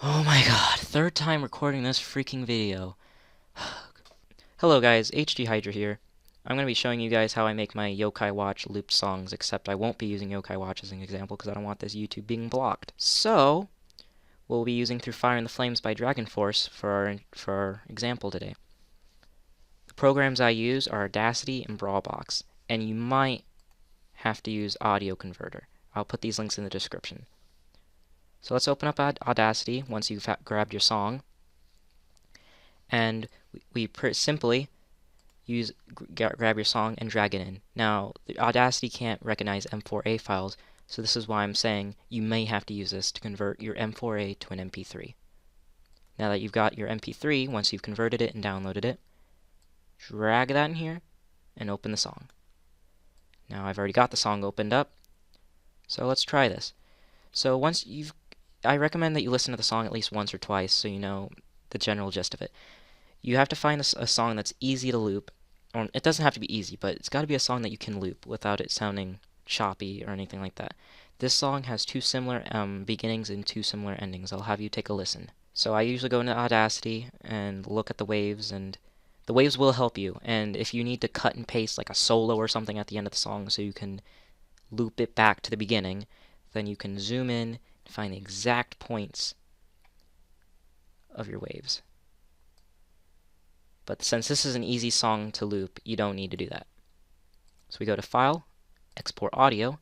Oh my god, third time recording this freaking video. Hello guys, HGHydra here. I'm going to be showing you guys how I make my Yokai Watch looped songs, except I won't be using Yokai Watch as an example because I don't want this YouTube being blocked. So, we'll be using Through Fire and the Flames by Dragon Force for our example today. The programs I use are Audacity and Brawlbox, and you might have to use Audio Converter. I'll put these links in the description. So let's open up Audacity once you've grabbed your song, and we simply grab your song and drag it in. Now, the Audacity can't recognize M4A files, so this is why I'm saying you may have to use this to convert your M4A to an MP3. Now that you've got your MP3, once you've converted it and downloaded it, drag that in here and open the song. Now I've already got the song opened up, so let's try this. So I recommend that you listen to the song at least once or twice so you know the general gist of it. You have to find a song that's easy to loop. Or it doesn't have to be easy, but it's got to be a song that you can loop without it sounding choppy or anything like that. This song has two similar beginnings and two similar endings. I'll have you take a listen. So I usually go into Audacity and look at the waves, and the waves will help you. And if you need to cut and paste like a solo or something at the end of the song so you can loop it back to the beginning, then you can zoom in and find the exact points of your waves. But since this is an easy song to loop, you don't need to do that. So we go to File, Export Audio,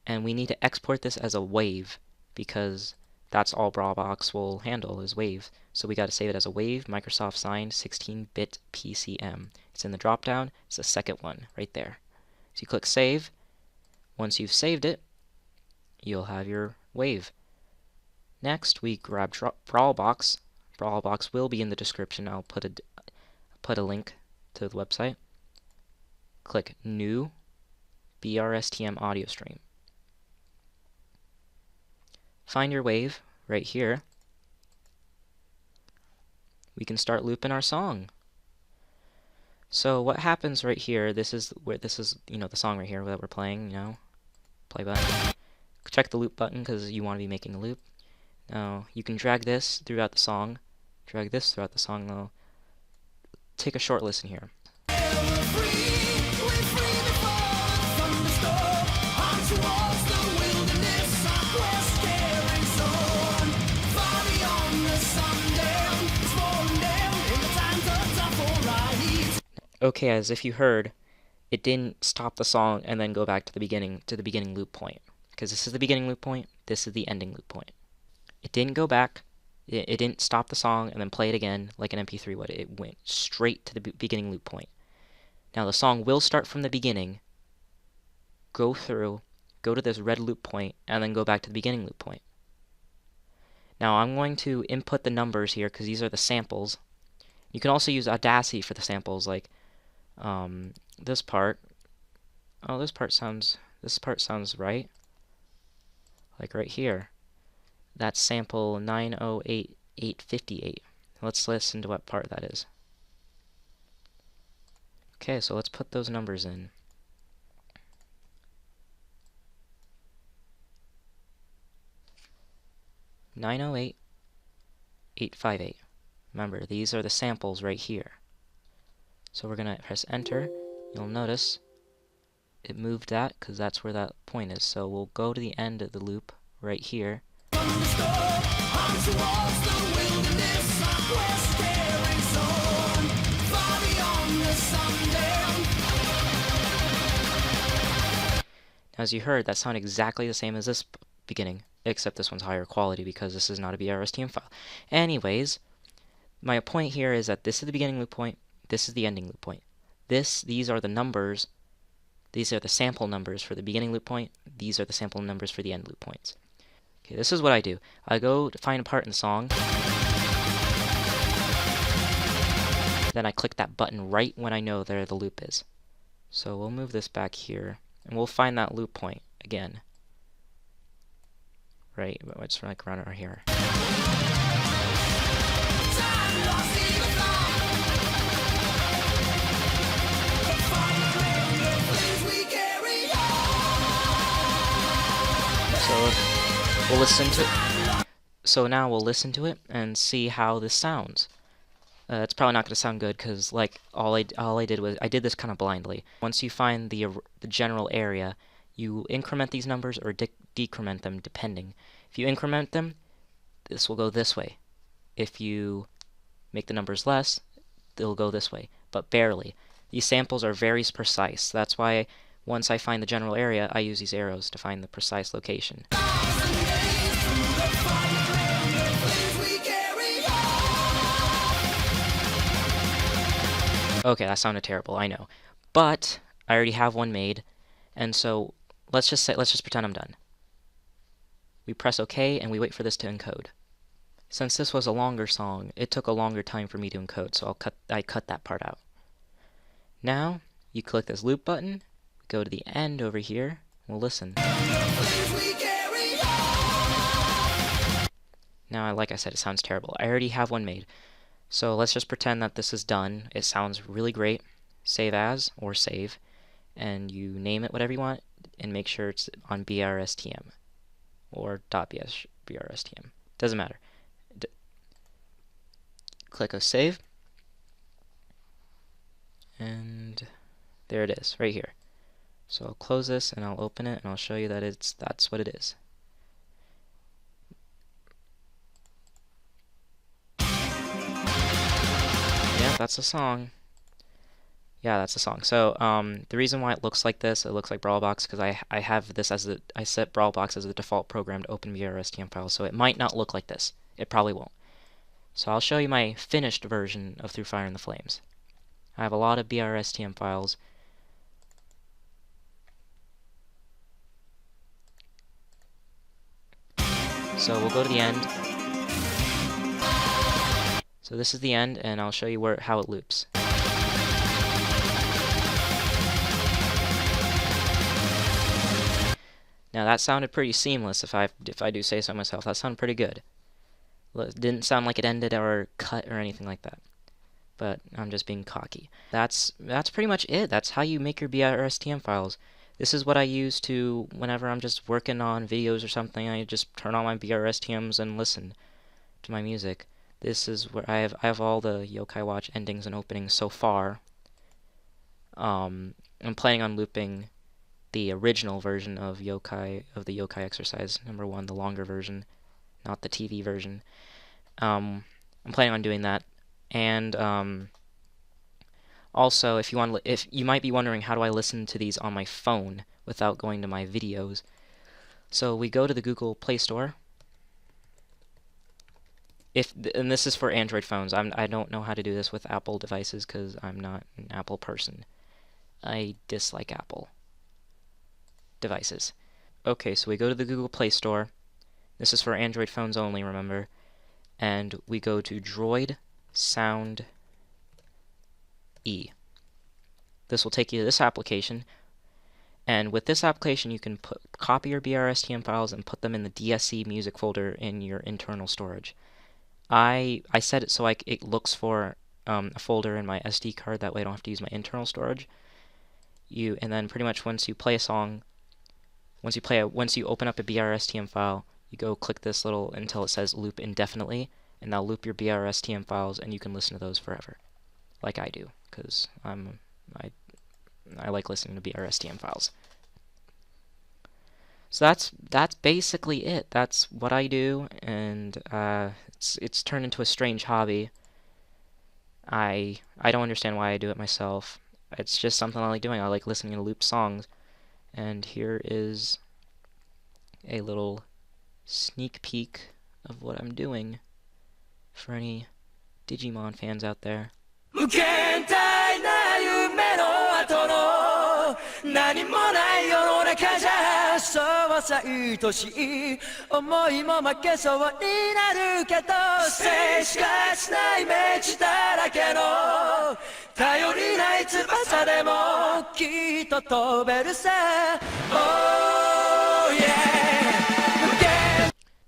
and we need to export this as a wave because that's all Brawlbox will handle is waves. So we got to save it as a wave, Microsoft signed 16-bit PCM. It's in the dropdown. It's the second one right there. So you click Save. Once you've saved it, you'll have your wave. Next, we grab Brawlbox. Brawlbox will be in the description. I'll put a link to the website. Click New BRSTM Audio Stream. Find your wave right here. We can start looping our song. So what happens right here, this is the song right here that we're playing, play button. Check the loop button because you want to be making a loop. Now, you can drag this throughout the song. Drag this throughout the song, though. Take a short listen here. Okay, as if you heard, it didn't stop the song and then go back to the beginning loop point. Because this is the beginning loop point, this is the ending loop point. It didn't go back. It didn't stop the song and then play it again like an MP3 would. It went straight to the beginning loop point. Now the song will start from the beginning, go through, go to this red loop point, and then go back to the beginning loop point. Now I'm going to input the numbers here because these are the samples. You can also use Audacity for the samples, like this part. Oh, this part sounds right. Like right here. That's sample 908858. Let's listen to what part that is. Okay, so let's put those numbers in. $908,858. Remember, these are the samples right here. So we're going to press enter. You'll notice it moved that because that's where that point is. So we'll go to the end of the loop right here. As you heard, that sounded exactly the same as this beginning, except this one's higher quality because this is not a BRSTM file. Anyways, my point here is that this is the beginning loop point, this is the ending loop point. These are the numbers, these are the sample numbers for the beginning loop point, these are the sample numbers for the end loop points. Okay, this is what I do. I go to find a part in the song, then I click that button right when I know there the loop is. So we'll move this back here, and we'll find that loop point again. Right, it's like around right here. So we'll listen to So now we'll listen to it and see how this sounds. It's probably not going to sound good because like all I did was I did this kind of blindly. Once you find the general area, you increment these numbers or decrement them depending. If you increment them, this will go this way. If you make the numbers less, they'll go this way, but barely. These samples are very precise. That's why once I find the general area, I use these arrows to find the precise location. Okay, that sounded terrible, I know. But I already have one made, and so let's just pretend I'm done. We press OK and we wait for this to encode. Since this was a longer song, it took a longer time for me to encode, so I cut that part out. Now, you click this loop button, go to the end over here, we'll listen. Now, like I said, it sounds terrible. I already have one made. So let's just pretend that this is done. It sounds really great. Save as, or save, and you name it whatever you want, and make sure it's on BRSTM, or .BRSTM. Doesn't matter. Click a save, and there it is, right here. So I'll close this, and I'll open it, and I'll show you that that's what it is. Yeah, that's a song. Yeah, that's a song. So the reason why it looks like this, it looks like Brawlbox, because I have this as I set Brawlbox as the default program to open BRSTM files, so it might not look like this. It probably won't. So I'll show you my finished version of Through Fire and the Flames. I have a lot of BRSTM files. So we'll go to the end. So this is the end, and I'll show you how it loops. Now that sounded pretty seamless, if I do say so myself. That sounded pretty good. It didn't sound like it ended or cut or anything like that. But I'm just being cocky. That's pretty much it. That's how you make your BRSTM files. This is what I use to, whenever I'm just working on videos or something, I just turn on my BRSTMs and listen to my music. This is where I have all the Yokai Watch endings and openings so far. I'm planning on looping the original version of the Yokai exercise #1, the longer version, not the TV version. I'm planning on doing that, and also, if you might be wondering, how do I listen to these on my phone without going to my videos? So we go to the Google Play Store. And this is for Android phones. I don't know how to do this with Apple devices because I'm not an Apple person. I dislike Apple devices. Okay, so we go to the Google Play Store. This is for Android phones only, remember. And we go to Droid Sound E. This will take you to this application. And with this application, you can copy your BRSTM files and put them in the DSC music folder in your internal storage. I set it so it looks for a folder in my SD card. That way I don't have to use my internal storage. And then pretty much once you play a song, once you open up a BRSTM file, you go click this little until it says loop indefinitely, and that'll loop your BRSTM files, and you can listen to those forever, like I do, because I like listening to BRSTM files. So that's basically it. That's what I do, and it's turned into a strange hobby. I don't understand why I do it myself. It's just something I like doing. I like listening to loop songs. And here is a little sneak peek of what I'm doing for any Digimon fans out there.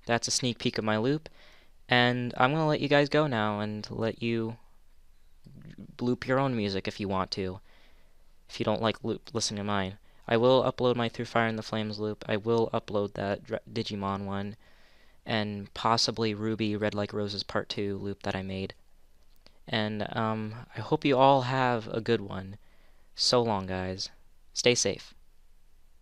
That's a sneak peek of my loop, and I'm going to let you guys go now and let you loop your own music if you want to, if you don't like listening to mine. I will upload my Through Fire and the Flames loop. I will upload that Digimon one, and possibly Ruby Red Like Roses Part 2 loop that I made. And I hope you all have a good one. So long, guys. Stay safe.